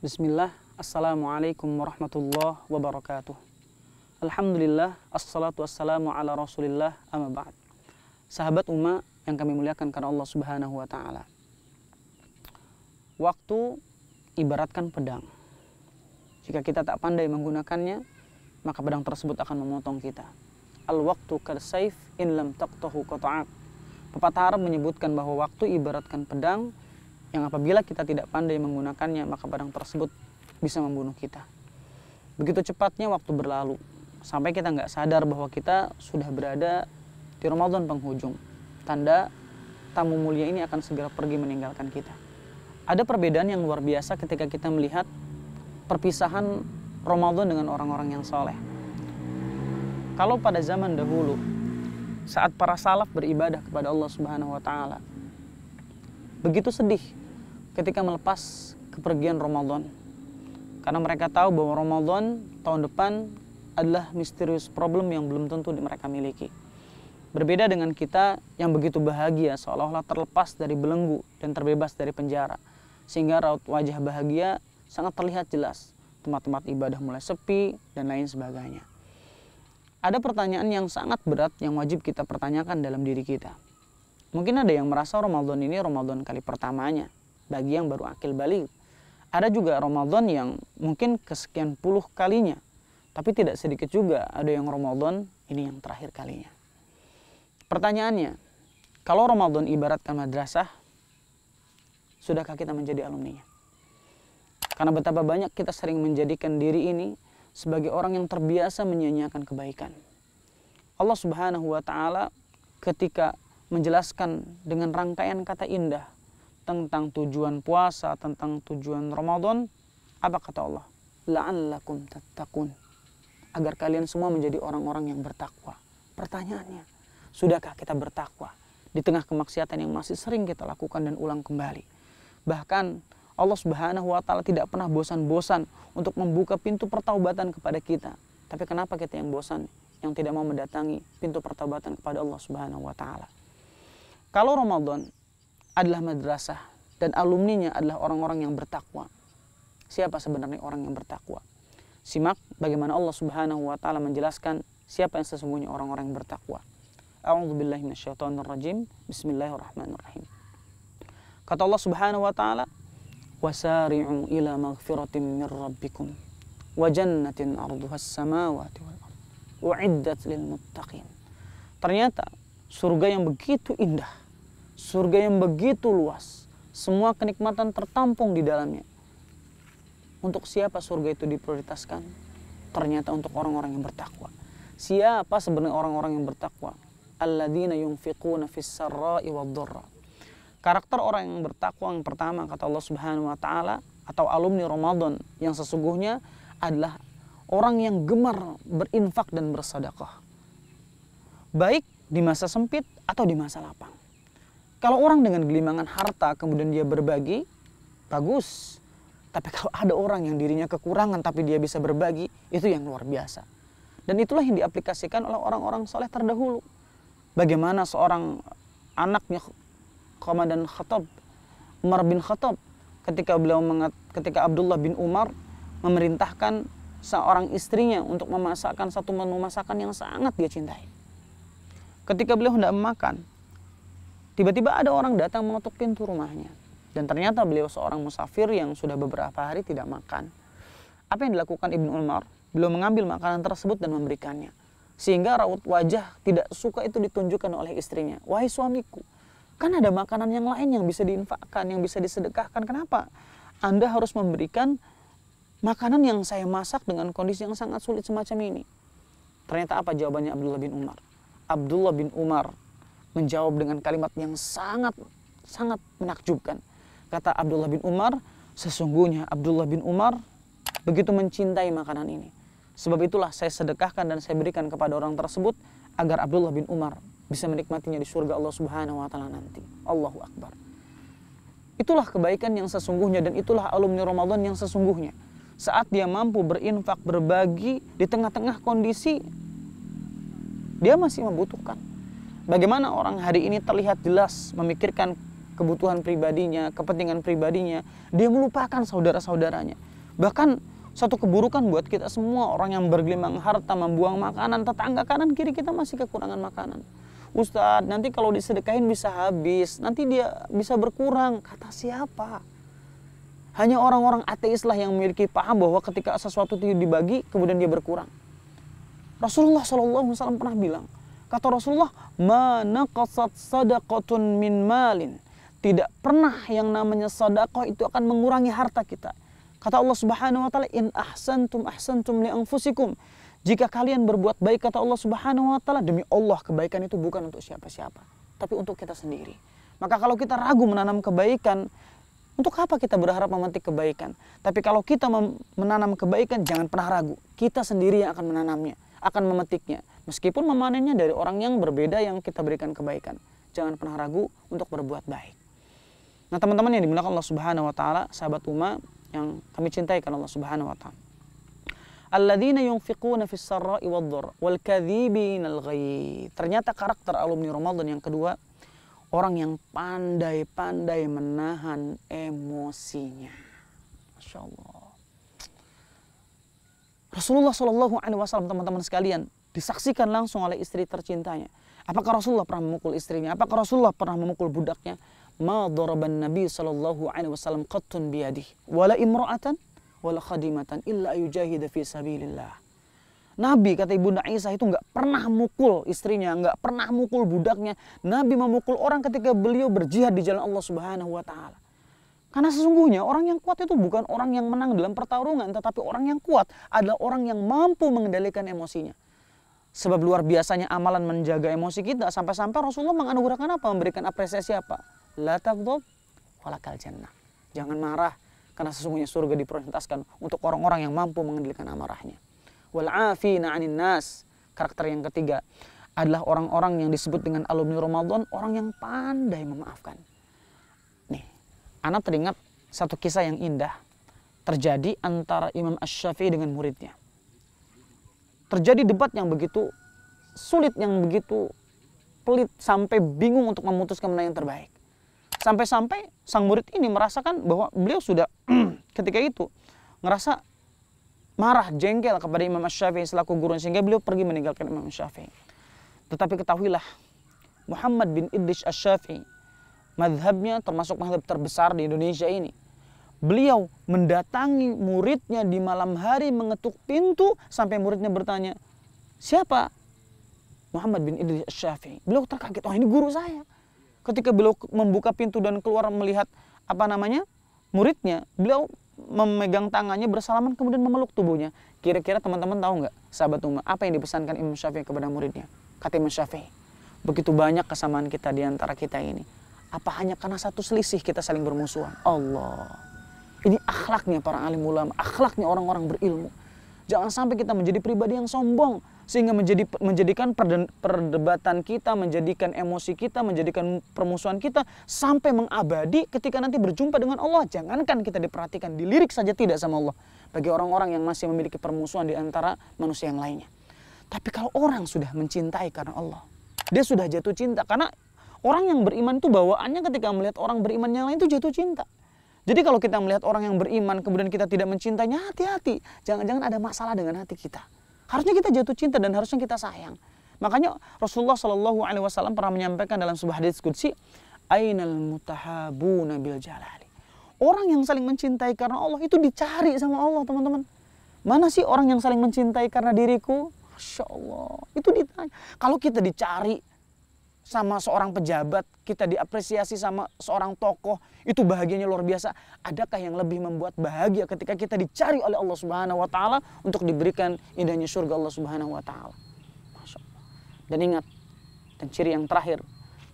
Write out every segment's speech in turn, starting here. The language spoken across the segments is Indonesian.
Bismillah, Assalamualaikum warahmatullahi wabarakatuh. Alhamdulillah, assalatu wassalamu ala rasulillah, amma ba'd. Sahabat umat yang kami muliakan karena Allah subhanahu wa ta'ala. Waktu ibaratkan pedang. Jika kita tak pandai menggunakannya, maka pedang tersebut akan memotong kita. Al-waqtu kal-sayf in lam taqtahu qata'ak. Pepatah Arab menyebutkan bahwa waktu ibaratkan pedang yang apabila kita tidak pandai menggunakannya, maka pedang tersebut bisa membunuh kita. Begitu cepatnya waktu berlalu, sampai kita nggak sadar bahwa kita sudah berada di Ramadan penghujung. Tanda tamu mulia ini akan segera pergi meninggalkan kita. Ada perbedaan yang luar biasa ketika kita melihat perpisahan Ramadan dengan orang-orang yang soleh. Kalau pada zaman dahulu, saat para salaf beribadah kepada Allah Subhanahu wa Ta'ala, begitu sedih ketika melepas kepergian Ramadan, karena mereka tahu bahwa Ramadan tahun depan adalah misterius problem yang belum tentu mereka miliki. Berbeda dengan kita yang begitu bahagia, seolah-olah terlepas dari belenggu dan terbebas dari penjara, sehingga raut wajah bahagia sangat terlihat jelas. Tempat-tempat ibadah mulai sepi dan lain sebagainya. Ada pertanyaan yang sangat berat yang wajib kita pertanyakan dalam diri kita. Mungkin ada yang merasa Ramadan ini Ramadan kali pertamanya bagi yang baru akil baligh. Ada juga Ramadan yang mungkin kesekian puluh kalinya, tapi tidak sedikit juga ada yang Ramadan ini yang terakhir kalinya. Pertanyaannya, kalau Ramadan ibaratkan madrasah, sudahkah kita menjadi alumninya? Karena betapa banyak kita sering menjadikan diri ini sebagai orang yang terbiasa menyia-nyiakan kebaikan. Allah Subhanahu wa Ta'ala ketika menjelaskan dengan rangkaian kata indah tentang tujuan puasa, tentang tujuan Ramadan, apa kata Allah? La'allakum tattaqun. Agar kalian semua menjadi orang-orang yang bertakwa. Pertanyaannya, sudahkah kita bertakwa di tengah kemaksiatan yang masih sering kita lakukan dan ulang kembali? Bahkan Allah Subhanahu wa Ta'ala tidak pernah bosan-bosan untuk membuka pintu pertaubatan kepada kita. Tapi kenapa kita yang bosan, yang tidak mau mendatangi pintu pertaubatan kepada Allah Subhanahu wa Ta'ala? Kalau Ramadan adalah madrasah dan alumninya adalah orang-orang yang bertakwa, siapa sebenarnya orang yang bertakwa? Simak bagaimana Allah Subhanahu wa Ta'ala menjelaskan siapa yang sesungguhnya orang-orang yang bertakwa. A'udzubillahi minasyaitonirrajim. Bismillahirrahmanirrahim. Kata Allah Subhanahu wa Ta'ala, wasari'u ila maghfiratin min rabbikum wa jannatin 'arduhas samawati wal ardh u'iddat lil muttaqin. Ternyata surga yang begitu indah, surga yang begitu luas, semua kenikmatan tertampung di dalamnya. Untuk siapa surga itu diprioritaskan? Ternyata untuk orang-orang yang bertakwa. Siapa sebenarnya orang-orang yang bertakwa? Alladzina yunfiquna fis sarra'i wad dharra. Karakter orang yang bertakwa yang pertama kata Allah Subhanahu wa Ta'ala atau alumni Ramadan yang sesungguhnya adalah orang yang gemar berinfak dan bersedekah. Baik di masa sempit atau di masa lapang. Kalau orang dengan gelimangan harta kemudian dia berbagi, bagus. Tapi kalau ada orang yang dirinya kekurangan tapi dia bisa berbagi, itu yang luar biasa. Dan itulah yang diaplikasikan oleh orang-orang soleh terdahulu. Bagaimana seorang anaknya Komandan Khattab, Umar bin Khattab, ketika Abdullah bin Umar memerintahkan seorang istrinya untuk memasakkan satu menu masakan yang sangat dia cintai. Ketika beliau hendak makan, tiba-tiba ada orang datang mengetuk pintu rumahnya. Dan ternyata beliau seorang musafir yang sudah beberapa hari tidak makan. Apa yang dilakukan Ibnu Umar? Beliau mengambil makanan tersebut dan memberikannya. Sehingga raut wajah tidak suka itu ditunjukkan oleh istrinya. Wahai suamiku, kan ada makanan yang lain yang bisa diinfakkan, yang bisa disedekahkan. Kenapa Anda harus memberikan makanan yang saya masak dengan kondisi yang sangat sulit semacam ini? Ternyata apa jawabannya Abdullah bin Umar? Abdullah bin Umar menjawab dengan kalimat yang sangat menakjubkan. Kata Abdullah bin Umar, sesungguhnya Abdullah bin Umar begitu mencintai makanan ini. Sebab itulah saya sedekahkan dan saya berikan kepada orang tersebut agar Abdullah bin Umar bisa menikmatinya di surga Allah Subhanahu wa Ta'ala nanti. Allahu Akbar. Itulah kebaikan yang sesungguhnya dan itulah alumni Ramadan yang sesungguhnya. Saat dia mampu berinfak, berbagi di tengah-tengah kondisi dia masih membutuhkan. Bagaimana orang hari ini terlihat jelas memikirkan kebutuhan pribadinya, kepentingan pribadinya, dia melupakan saudara-saudaranya. Bahkan satu keburukan buat kita semua, orang yang bergelimang harta membuang makanan, tetangga kanan kiri kita masih kekurangan makanan. Ustadz, nanti kalau disedekahin bisa habis, nanti dia bisa berkurang. Kata siapa? Hanya orang-orang ateis lah yang memiliki paham bahwa ketika sesuatu itu dibagi, kemudian dia berkurang. Rasulullah SAW pernah bilang, kata Rasulullah, "Ma naqasat sadaqatun min malin." Tidak pernah yang namanya sedekah itu akan mengurangi harta kita. Kata Allah Subhanahu wa taala, "In ahsantum ahsantum li anfusikum." Jika kalian berbuat baik, kata Allah Subhanahu wa taala, demi Allah kebaikan itu bukan untuk siapa-siapa, tapi untuk kita sendiri. Maka kalau kita ragu menanam kebaikan, untuk apa kita berharap memetik kebaikan? Tapi kalau kita menanam kebaikan, jangan pernah ragu. Kita sendiri yang akan menanamnya, akan memetiknya. Meskipun memanennya dari orang yang berbeda yang kita berikan kebaikan. Jangan pernah ragu untuk berbuat baik. Nah, teman-teman yang dimuliakan Allah Subhanahu wa taala, sahabat umat yang kami cintai karena Allah Subhanahu wa taala. Alladzina yunfiquna fis sarra'i wad-dharra wal kadzibinal ghaidz. Ternyata karakter alumni Ramadan yang kedua, orang yang pandai-pandai menahan emosinya. Masya Allah. Rasulullah SAW, teman-teman sekalian, disaksikan langsung oleh istri tercintanya. Apakah Rasulullah pernah memukul istrinya? Apakah Rasulullah pernah memukul budaknya? Ma daraban Nabi SAW qattun biyadihi wala imra'atan wala khadimatan illa yujahida fi sabilillah. Nabi, kata Ibunda Aisyah, itu nggak pernah mukul istrinya, nggak pernah mukul budaknya. Nabi memukul orang ketika beliau berjihad di jalan Allah Subhanahu wa taala. Karena sesungguhnya orang yang kuat itu bukan orang yang menang dalam pertarungan, tetapi orang yang kuat adalah orang yang mampu mengendalikan emosinya. Sebab luar biasanya amalan menjaga emosi kita, sampai-sampai Rasulullah menganugerahkan apa? Memberikan apresiasi apa? La taghdab walakal jannah. Jangan marah, karena sesungguhnya surga diprioritaskan untuk orang-orang yang mampu mengendalikan amarahnya. Wal afina 'anin nas. Karakter yang ketiga adalah orang-orang yang disebut dengan alumni Ramadan, orang yang pandai memaafkan. Nih, ana teringat satu kisah yang indah terjadi antara Imam Asy-Syafi'i dengan muridnya. Terjadi debat yang begitu sulit, yang begitu pelit, sampai bingung untuk memutuskan mana yang terbaik. Sampai-sampai sang murid ini merasakan bahwa beliau sudah ketika itu ngerasa marah, jengkel kepada Imam Asy-Syafi'i selaku guru, sehingga beliau pergi meninggalkan Imam Asy-Syafi'i. Tetapi ketahuilah, Muhammad bin Idris Asy-Syafi'i, mazhabnya termasuk mazhab terbesar di Indonesia ini. Beliau mendatangi muridnya di malam hari, mengetuk pintu sampai muridnya bertanya, "Siapa?" Muhammad bin Idris Asy-Syafi'i. Beliau terkaget, "Oh, ini guru saya." Ketika beliau membuka pintu dan keluar melihat muridnya, beliau memegang tangannya, bersalaman, kemudian memeluk tubuhnya. Kira-kira teman-teman tahu nggak, sahabat umat, apa yang dipesankan Imam Syafi'i kepada muridnya? Kata Imam Syafi'i, begitu banyak kesamaan kita di antara kita ini, apa hanya karena satu selisih kita saling bermusuhan? Allah, ini akhlaknya para alim ulama, akhlaknya orang-orang berilmu. Jangan sampai kita menjadi pribadi yang sombong, sehingga menjadikan perdebatan kita, menjadikan emosi kita, menjadikan permusuhan kita sampai mengabadi ketika nanti berjumpa dengan Allah. Jangankan kita diperhatikan, dilirik saja tidak sama Allah, bagi orang-orang yang masih memiliki permusuhan di antara manusia yang lainnya. Tapi kalau orang sudah mencintai karena Allah, dia sudah jatuh cinta. Karena orang yang beriman itu bawaannya ketika melihat orang beriman yang lain itu jatuh cinta. Jadi kalau kita melihat orang yang beriman kemudian kita tidak mencintainya, hati-hati. Jangan-jangan ada masalah dengan hati kita. Harusnya kita jatuh cinta dan harusnya kita sayang. Makanya Rasulullah SAW pernah menyampaikan dalam sebuah hadits qudsi, "Ainal mutahabuna bil jalali." Orang yang saling mencintai karena Allah itu dicari sama Allah, teman-teman. Mana sih orang yang saling mencintai karena diriku? Masya Allah, itu ditanya. Kalau kita dicari sama seorang pejabat, kita diapresiasi sama seorang tokoh, itu bahagianya luar biasa. Adakah yang lebih membuat bahagia ketika kita dicari oleh Allah Subhanahu wa taala untuk diberikan indahnya surga Allah Subhanahu wa taala? Masya Allah. Dan ingat, dan ciri yang terakhir,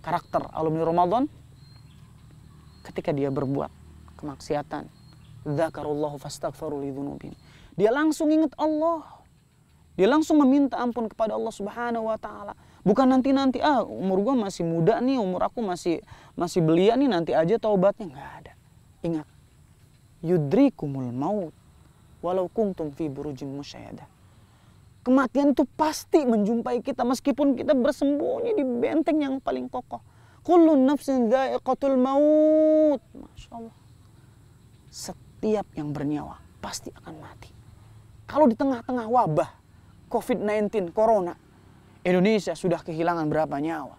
karakter alumni Ramadan, ketika dia berbuat kemaksiatan, dzakarullahu fastaghfiru lidzunubihim. Dia langsung ingat Allah. Dia langsung meminta ampun kepada Allah Subhanahu wa taala. Bukan nanti-nanti, umur gua masih muda nih, umur aku masih belia nih, nanti aja taubatnya. Enggak ada. Ingat, yudrikumul maut walau kuntum fi burujin musyayadah. Kematian itu pasti menjumpai kita meskipun kita bersembunyi di benteng yang paling kokoh. Kullu nafsin dha'iqatul maut. Masya Allah. Setiap yang bernyawa pasti akan mati. Kalau di tengah-tengah wabah COVID-19, Corona, Indonesia sudah kehilangan berapa nyawa?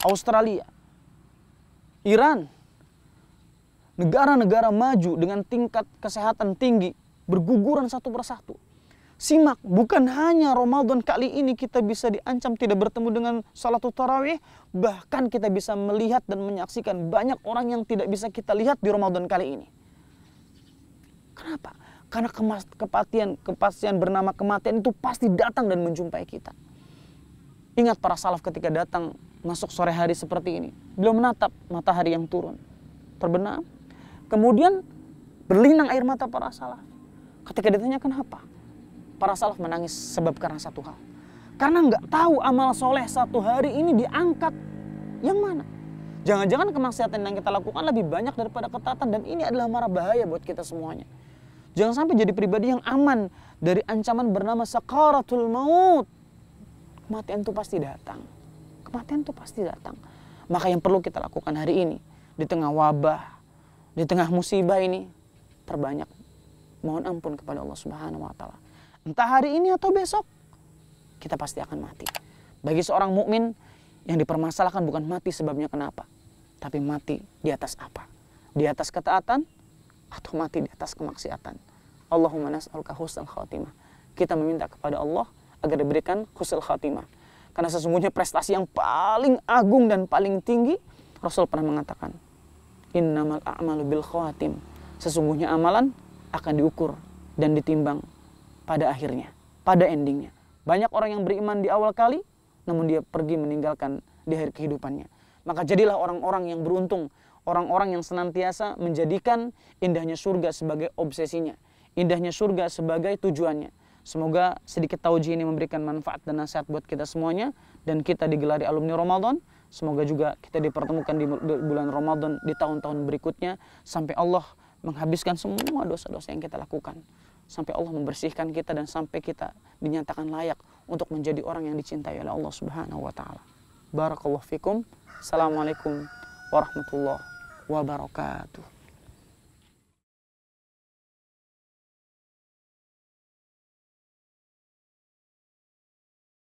Australia, Iran, negara-negara maju dengan tingkat kesehatan tinggi berguguran satu persatu. Simak, bukan hanya Ramadan kali ini kita bisa diancam tidak bertemu dengan salatul tarawih, bahkan kita bisa melihat dan menyaksikan banyak orang yang tidak bisa kita lihat di Ramadan kali ini. Kenapa? Karena kepastian bernama kematian itu pasti datang dan menjumpai kita. Ingat para salaf ketika datang masuk sore hari seperti ini, beliau menatap matahari yang turun, terbenam, kemudian berlinang air mata para salaf. Ketika ditanya kenapa, para salaf menangis sebab karena satu hal. Karena nggak tahu amal soleh satu hari ini diangkat yang mana. Jangan-jangan kemaksiatan yang kita lakukan lebih banyak daripada ketaatan, dan ini adalah mara bahaya buat kita semuanya. Jangan sampai jadi pribadi yang aman dari ancaman bernama sakaratul maut. Kematian itu pasti datang. Kematian itu pasti datang. Maka yang perlu kita lakukan hari ini, di tengah wabah, di tengah musibah ini, perbanyak mohon ampun kepada Allah Subhanahu wa taala. Entah hari ini atau besok, kita pasti akan mati. Bagi seorang mukmin, yang dipermasalahkan bukan mati sebabnya kenapa, tapi mati di atas apa? Di atas ketaatan atau mati di atas kemaksiatan. Allahumma nas'aluka husnul khatimah. Kita meminta kepada Allah agar diberikan husnul khatimah. Karena sesungguhnya prestasi yang paling agung dan paling tinggi, Rasul pernah mengatakan, innamal a'malu bil khawatim. Sesungguhnya amalan akan diukur dan ditimbang pada akhirnya, pada endingnya. Banyak orang yang beriman di awal kali, namun dia pergi meninggalkan di akhir kehidupannya. Maka jadilah orang-orang yang beruntung, orang-orang yang senantiasa menjadikan indahnya surga sebagai obsesinya, indahnya surga sebagai tujuannya. Semoga sedikit taujih ini memberikan manfaat dan nasihat buat kita semuanya, dan kita digelari alumni Ramadan. Semoga juga kita dipertemukan di bulan Ramadan di tahun-tahun berikutnya, sampai Allah menghabiskan semua dosa-dosa yang kita lakukan, sampai Allah membersihkan kita dan sampai kita dinyatakan layak untuk menjadi orang yang dicintai oleh Allah Subhanahu wa taala. Barakallahu fikum. Assalamualaikum warahmatullahi wabarakatuh.